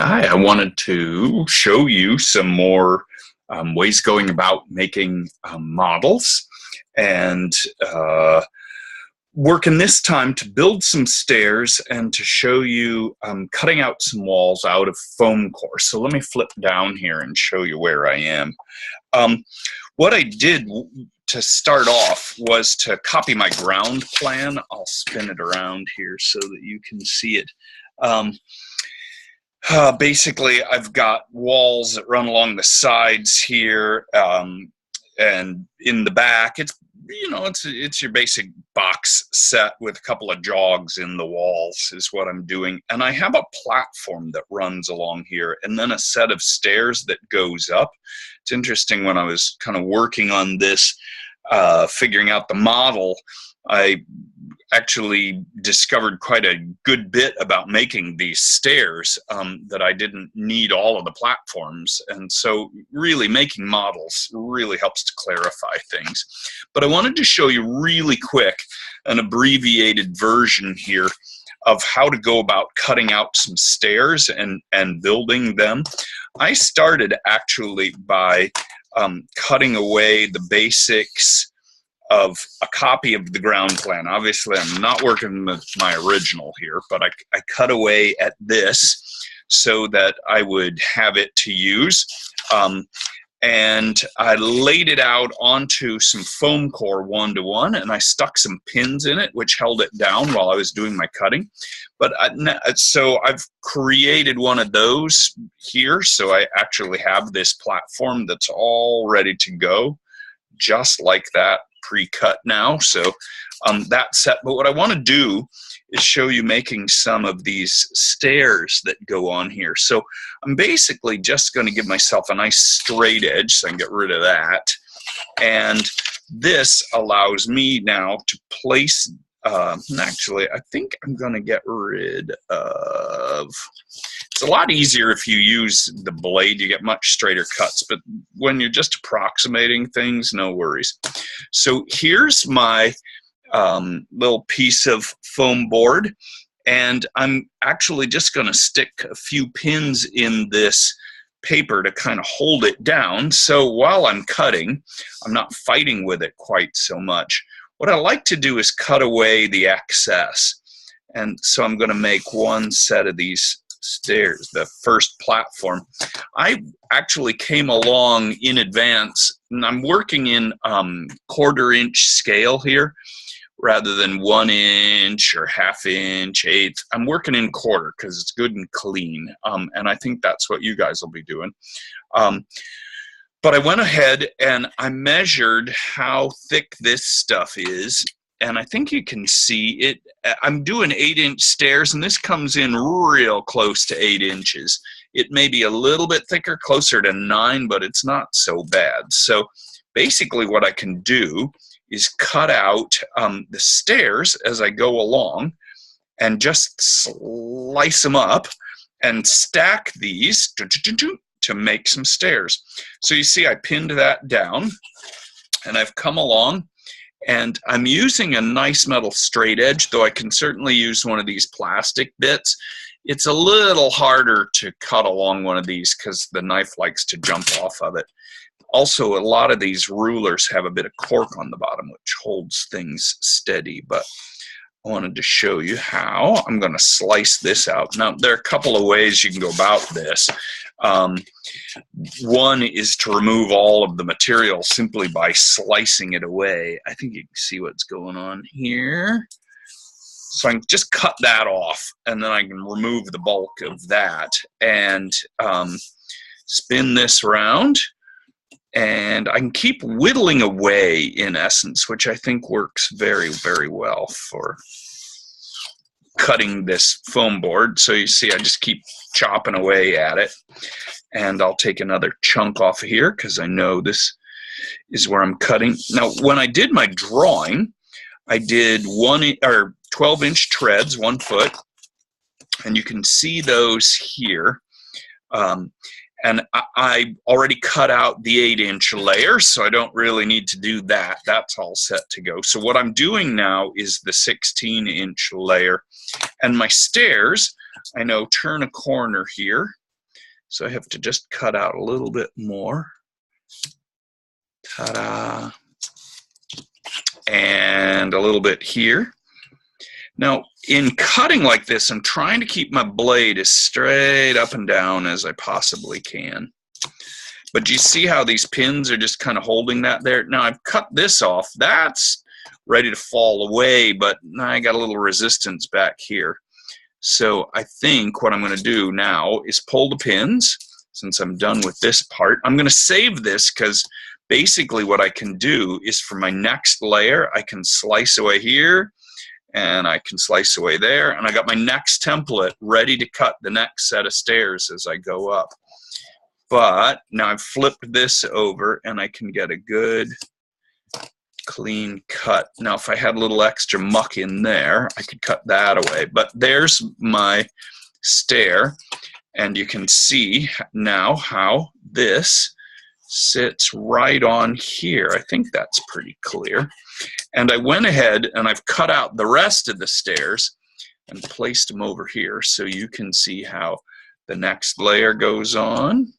Hi, I wanted to show you some more ways going about making models and working this time to build some stairs and to show you cutting out some walls out of foam core. So let me flip down here and show you where I am. Um, what I did to start off was to copy my ground plan. I'll spin it around here so that you can see it. Basically, I've got walls that run along the sides here, and in the back, it's your basic box set with a couple of jogs in the walls is what I'm doing. And I have a platform that runs along here, and then a set of stairs that goes up. It's interesting, when I was kind of working on this, figuring out the model, I actually discovered quite a good bit about making these stairs, that I didn't need all of the platforms. And so really making models really helps to clarify things. But I wanted to show you really quick an abbreviated version here of how to go about cutting out some stairs and building them. I started actually by cutting away the basics of a copy of the ground plan. Obviously, I'm not working with my original here, but I cut away at this so that I would have it to use. And I laid it out onto some foam core 1-to-1, and I stuck some pins in it, which held it down while I was doing my cutting. But so I've created one of those here, so I actually have this platform that's all ready to go, just like that, pre-cut now. So that's set. But what I want to do is show you making some of these stairs that go on here. So I'm basically just going to give myself a nice straight edge so I can get rid of that. And this allows me now to place, actually, I think I'm going to get rid of, it's a lot easier if you use the blade, you get much straighter cuts, but when you're just approximating things, no worries. So here's my little piece of foam board, and I'm actually just going to stick a few pins in this paper to kind of hold it down. So while I'm cutting, I'm not fighting with it quite so much. What I like to do is cut away the excess. And so I'm going to make one set of these stairs, the first platform. I actually came along in advance, and I'm working in 1/4 inch scale here rather than 1 inch or 1/2 inch, 1/8. I'm working in quarter because it's good and clean, and I think that's what you guys will be doing. But I went ahead and I measured how thick this stuff is, and I think you can see it. I'm doing 8-inch stairs, and this comes in real close to 8 inches. It may be a little bit thicker, closer to 9, but it's not so bad. So basically what I can do is cut out the stairs as I go along and just slice them up and stack these to make some stairs. So you see I pinned that down, and I've come along, and I'm using a nice metal straight edge, though I can certainly use one of these plastic bits. It's a little harder to cut along one of these because the knife likes to jump off of it. Also, a lot of these rulers have a bit of cork on the bottom, which holds things steady, but I wanted to show you how. I'm going to slice this out. Now, there are a couple of ways you can go about this. One is to remove all of the material simply by slicing it away. I think you can see what's going on here. So I can just cut that off, and then I can remove the bulk of that and spin this around. And I can keep whittling away, in essence, which I think works very, very well for cutting this foam board. So you see I just keep chopping away at it. And I'll take another chunk off of here because I know this is where I'm cutting. Now, when I did my drawing, I did 12-inch treads, 1 foot, and you can see those here. And I already cut out the 8-inch layer, so I don't really need to do that. That's all set to go. So what I'm doing now is the 16-inch layer. And my stairs, I know, turn a corner here. So I have to just cut out a little bit more. Ta-da. And a little bit here. Now, in cutting like this, I'm trying to keep my blade as straight up and down as I possibly can. But do you see how these pins are just kind of holding that there? Now, I've cut this off. That's ready to fall away, but I got a little resistance back here. So I think what I'm going to do now is pull the pins. Since I'm done with this part, I'm going to save this because basically what I can do is for my next layer, I can slice away here and I can slice away there, and I got my next template ready to cut the next set of stairs as I go up. But now I've flipped this over and I can get a good clean cut. Now if I had a little extra muck in there, I could cut that away. But there's my stair, and you can see now how this sits right on here. I think that's pretty clear. And I went ahead and I've cut out the rest of the stairs and placed them over here so you can see how the next layer goes on.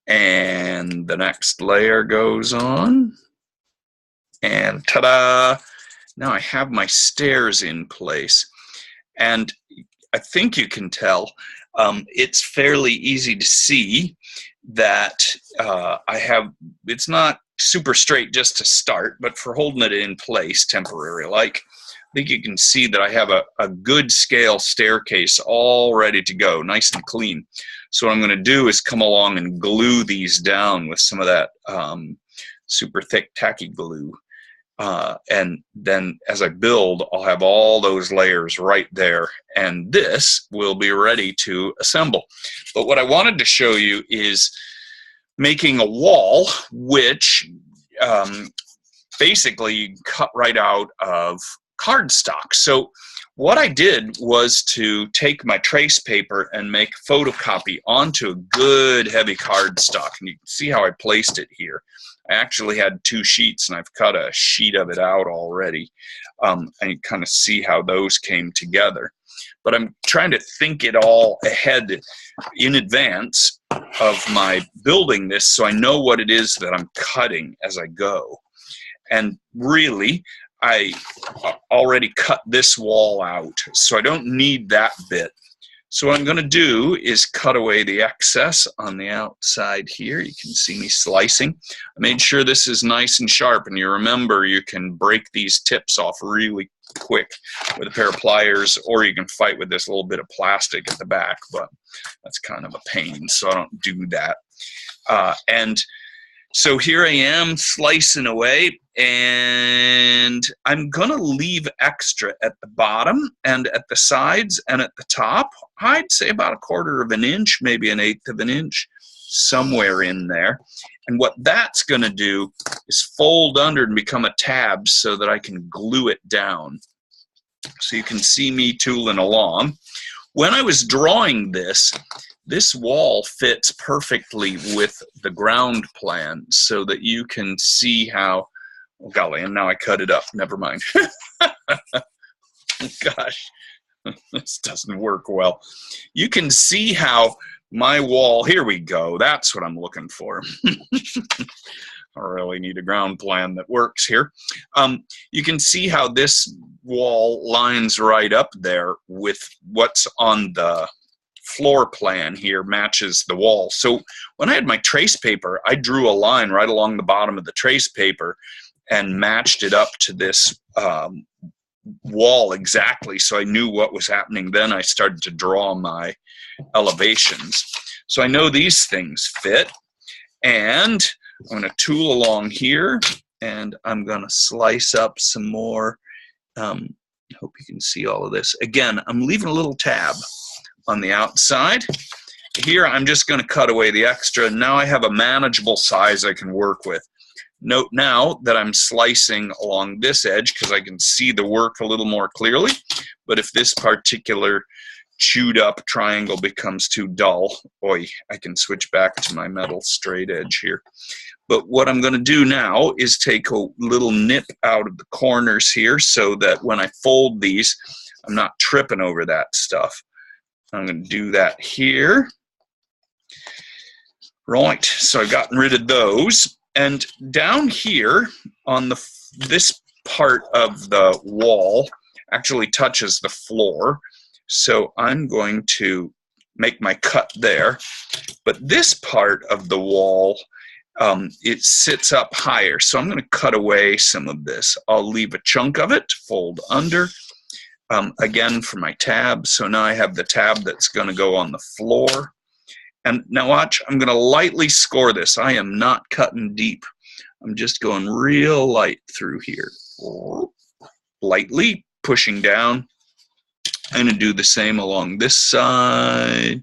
And the next layer goes on. And ta-da! Now I have my stairs in place. And I think you can tell it's fairly easy to see that it's not super straight just to start, but for holding it in place temporary, like I think you can see that I have a good scale staircase all ready to go, nice and clean. So what I'm going to do is come along and glue these down with some of that super thick tacky glue. And then as I build, I'll have all those layers right there, and this will be ready to assemble. But what I wanted to show you is making a wall, which basically you can cut right out of cardstock. So what I did was to take my trace paper and make a photocopy onto a good heavy cardstock, and you can see how I placed it here. I actually had 2 sheets, and I've cut a sheet of it out already, and you kind of see how those came together. But I'm trying to think it all ahead in advance of my building this, so I know what it is that I'm cutting as I go. And really, I already cut this wall out, so I don't need that bit. So what I'm going to do is cut away the excess on the outside here. You can see me slicing. I made sure this is nice and sharp, and you remember you can break these tips off really quick with a pair of pliers, or you can fight with this little bit of plastic at the back, but that's kind of a pain, so I don't do that. And so here I am slicing away, and I'm gonna leave extra at the bottom and at the sides and at the top. I'd say about 1/4 of an inch, maybe 1/8 of an inch, somewhere in there. And what that's gonna do is fold under and become a tab so that I can glue it down. So you can see me tooling along. When I was drawing this wall fits perfectly with the ground plan so that you can see how, oh golly, and now I cut it up, never mind. Gosh, this doesn't work well. You can see how my wall, here we go, that's what I'm looking for. I really need a ground plan that works here. You can see how this wall lines right up there with what's on the floor plan here, matches the wall. So when I had my trace paper, I drew a line right along the bottom of the trace paper and matched it up to this wall exactly, so I knew what was happening. Then I started to draw my elevations. So I know these things fit, and I'm going to tool along here, and I'm going to slice up some more. I hope you can see all of this. Again, I'm leaving a little tab on the outside. Here I'm just going to cut away the extra. Now I have a manageable size I can work with. Note now that I'm slicing along this edge because I can see the work a little more clearly. But if this particular chewed up triangle becomes too dull, I can switch back to my metal straight edge here. But what I'm going to do now is take a little nip out of the corners here so that when I fold these, I'm not tripping over that stuff. I'm going to do that here. Right, so I've gotten rid of those. And down here on this part of the wall actually touches the floor. So I'm going to make my cut there. But this part of the wall, it sits up higher. So I'm going to cut away some of this. I'll leave a chunk of it, fold under. Again, for my tab. So now I have the tab that's going to go on the floor. And now watch, I'm going to lightly score this. I am not cutting deep. I'm just going real light through here. Lightly pushing down. I'm going to do the same along this side.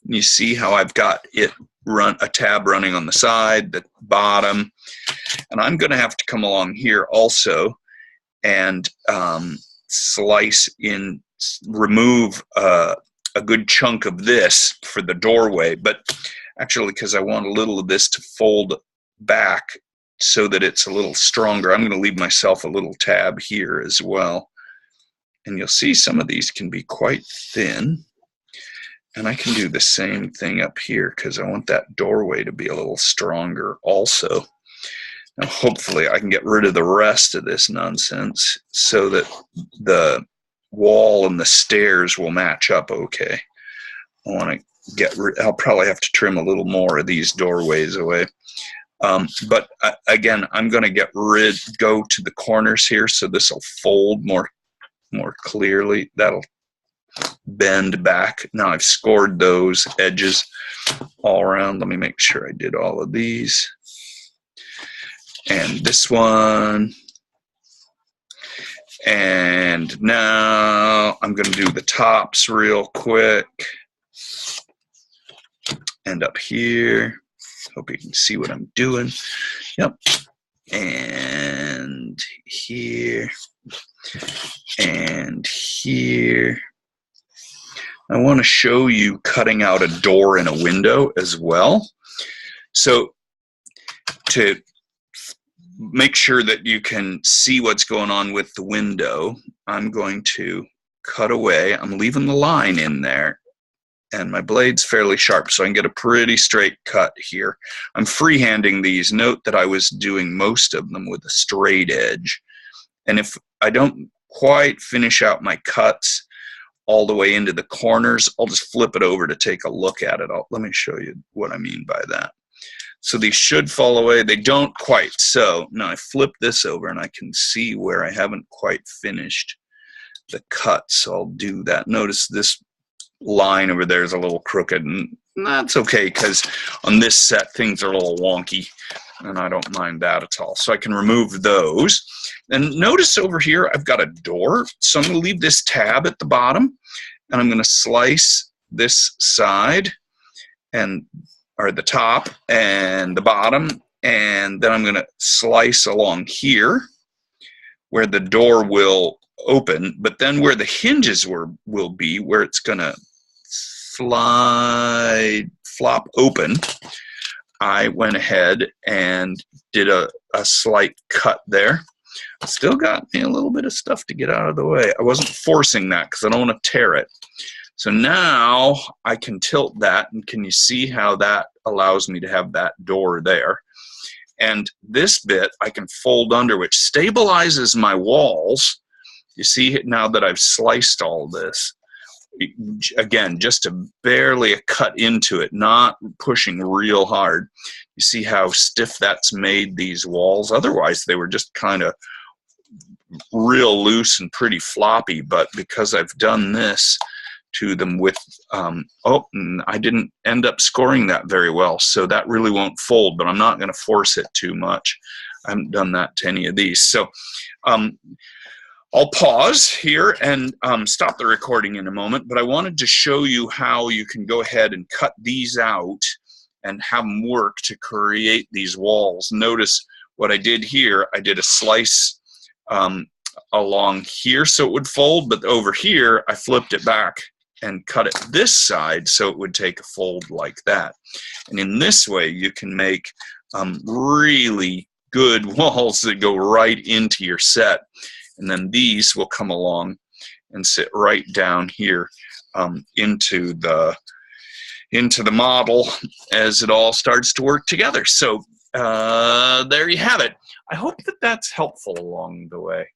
You see how I've got a tab running on the side, the bottom. And I'm going to have to come along here also and slice in, remove a good chunk of this for the doorway, but actually because I want a little of this to fold back so that it's a little stronger, I'm going to leave myself a little tab here as well. And you'll see some of these can be quite thin. And I can do the same thing up here because I want that doorway to be a little stronger also. Now hopefully I can get rid of the rest of this nonsense so that the wall and the stairs will match up okay. I want to I'll probably have to trim a little more of these doorways away. But again, I'm going to go to the corners here so this will fold more clearly. That'll bend back. Now I've scored those edges all around. Let me make sure I did all of these. And this one. And now I'm going to do the tops real quick. And up here. Hope you can see what I'm doing. Yep. And here. And here. I want to show you cutting out a door and a window as well. So to make sure that you can see what's going on with the window, I'm going to cut away. I'm leaving the line in there, and my blade's fairly sharp, so I can get a pretty straight cut here. I'm freehanding these. Note that I was doing most of them with a straight edge. And if I don't quite finish out my cuts all the way into the corners, I'll just flip it over to take a look at it. Let me show you what I mean by that. So these should fall away. They don't quite. So now I flip this over and I can see where I haven't quite finished the cut. So I'll do that. Notice this line over there is a little crooked, and that's okay because on this set things are a little wonky and I don't mind that at all. So I can remove those. And notice over here I've got a door. So I'm going to leave this tab at the bottom and I'm going to slice this side or the top and the bottom, and then I'm going to slice along here where the door will open, but then where the hinges will be, where it's going to flop open, I went ahead and did a slight cut there. Still got me a little bit of stuff to get out of the way. I wasn't forcing that because I don't want to tear it. So now I can tilt that, and can you see how that allows me to have that door there? And this bit I can fold under, which stabilizes my walls. You see now that I've sliced all this. Again, just barely a cut into it, not pushing real hard. You see how stiff that's made these walls? Otherwise, they were just kind of real loose and pretty floppy, but because I've done this to them with, and I didn't end up scoring that very well, so that really won't fold, but I'm not going to force it too much. I haven't done that to any of these. So I'll pause here and stop the recording in a moment, but I wanted to show you how you can go ahead and cut these out and have them work to create these walls. Notice what I did here. I did a slice along here so it would fold, but over here I flipped it back and cut it this side so it would take a fold like that. And in this way you can make really good walls that go right into your set. And then these will come along and sit right down here into the model as it all starts to work together. So there you have it. I hope that that's helpful along the way.